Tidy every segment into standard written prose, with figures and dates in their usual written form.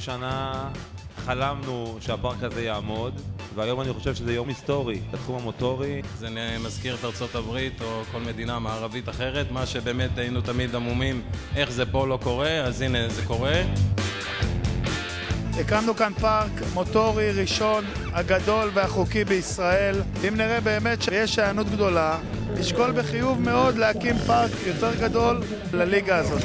שנה חלמנו שהפארק הזה יעמוד, והיום אני חושב שזה יום היסטורי בתחום המוטורי. זה מזכיר את ארצות הברית או כל מדינה מערבית אחרת, מה שבאמת היינו תמיד עמומים איך זה פה לא קורה, אז הנה זה קורה. הקמנו כאן פארק מוטורי ראשון, הגדול והחוקי בישראל. אם נראה באמת שיש הענות גדולה, נשקול בחיוב מאוד להקים פארק יותר גדול לליגה הזאת.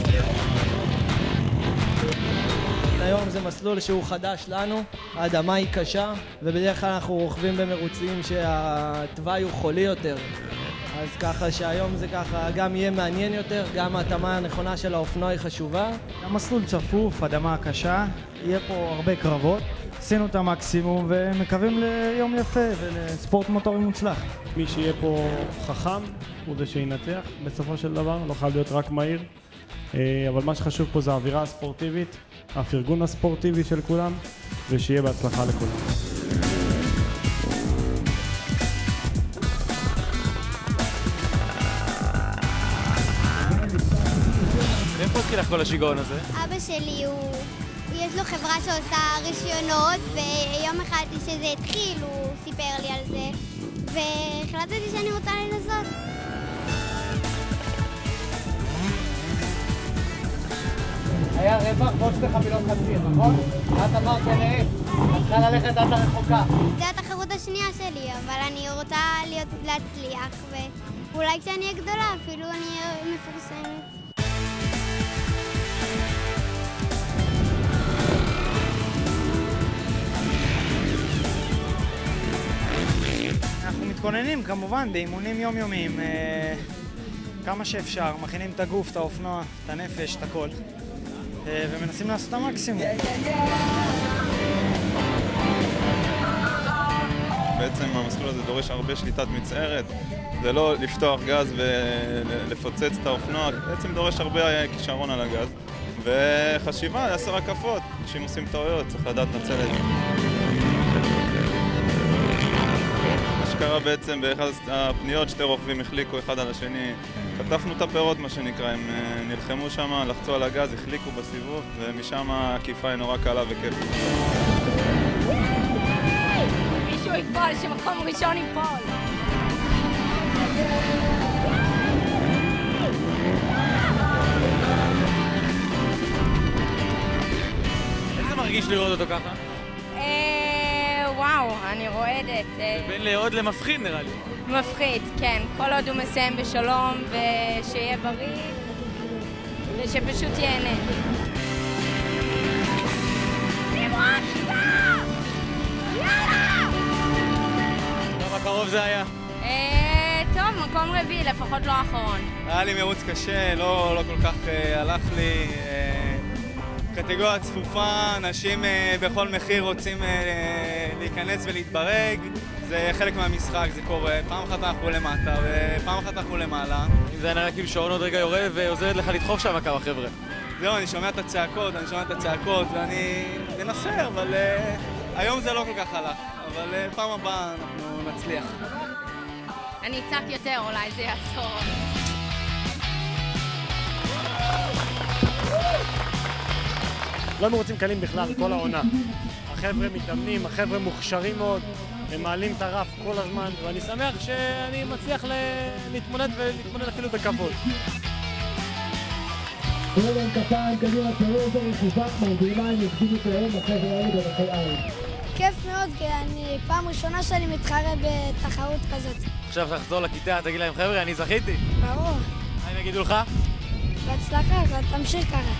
היום זה מסלול שהוא חדש לנו, האדמה היא קשה, ובדרך כלל אנחנו רוכבים במרוצים שהתוואי הוא חולי יותר. אז ככה שהיום זה ככה גם יהיה מעניין יותר, גם ההתאמה הנכונה של האופנוע היא חשובה. המסלול צפוף, אדמה קשה, יהיה פה הרבה קרבות. עשינו את המקסימום ומקווים ליום יפה ולספורט מוטורי מוצלח. מי שיהיה פה חכם הוא זה שינצח בסופו של דבר, לא חייב להיות רק מהיר. אבל מה שחשוב פה זה האווירה הספורטיבית, הפרגון הספורטיבי של כולם, ושיהיה בהצלחה לכולם. איפה התחיל לך כל השיגעון הזה? אבא שלי יש לו חברה שעושה רישיונות, ויום אחד שזה התחיל הוא סיפר לי על זה, והחלטתי שאני רוצה לנסות. היה רווח ועוד 2 חבילות חצי, נכון? את אמרת ביניהם, את צריכה ללכת עד הרחוקה. זו התחרות השנייה שלי, אבל אני רוצה להצליח, ואולי כשאני אהיה גדולה אפילו אני אהיה מפורסמת. אנחנו מתכוננים כמובן באימונים יומיומיים, כמה שאפשר, מכינים את הגוף, את האופנוע, את הנפש, את הכל. ומנסים לעשות את המקסימום. בעצם המסלול הזה דורש הרבה שליטת מצערת. זה לא לפתוח גז ולפוצץ את האופנוע, בעצם דורש הרבה כישרון על הגז. וחשיבה, 10 הקפות, אנשים עושים טעויות, צריך לדעת לנצל את זה. מה שקרה בעצם באחד הפניות, 2 רוכבים החליקו אחד על השני. חטפנו את הפירות, מה שנקרא, הם נלחמו שם, לחצו על הגז, החליקו בסיבוב, ומשם העקיפה היא נורא קלה וכיפית. מישהו ייפול, שמקום ראשון ייפול. איך זה מרגיש לראות אותו ככה? וואו, אני רועדת. בין לעוד למפחיד נראה לי. מפחיד, כן. כל עוד הוא מסיים בשלום ושיהיה בריא ושפשוט ייהנה. יאללה! כמה קרוב זה היה? טוב, מקום רביעי, לפחות לא האחרון. היה לי מרוץ קשה, לא כל כך הלך לי. קטגוריה צפופה, אנשים בכל מחיר רוצים להיכנס ולהתברג. זה חלק מהמשחק, זה קורה. פעם אחת אנחנו למטה ופעם אחת אנחנו למעלה. אם זה נראה כאילו שעון עוד רגע יורד ועוזרת לך לדחוף שם כמה חבר'ה. זהו, אני שומע את הצעקות, ואני מנסה, אבל היום זה לא כל כך הלך. אבל פעם הבאה אנחנו נצליח. אני אצעק יותר, אולי זה יעזור. לא מרוצים קלים בכלל, כל העונה. החבר'ה מתאמנים, החבר'ה מוכשרים מאוד, הם מעלים את הרף כל הזמן, ואני שמח שאני מצליח להתמודד ולהתמודד אפילו בכבוד. כולם כפיים, קדימה, פירוז ורכיבה, מרדימה, יקדימו שלהם, החבר'ה האלה בבחי עין. כיף מאוד, כי אני פעם ראשונה שאני מתחרה בתחרות כזאת. עכשיו תחזור לכיתה, תגיד להם חבר'ה, אני זכיתי. ברור. מה הם יגידו לך? בהצלחה, תמשיך ככה.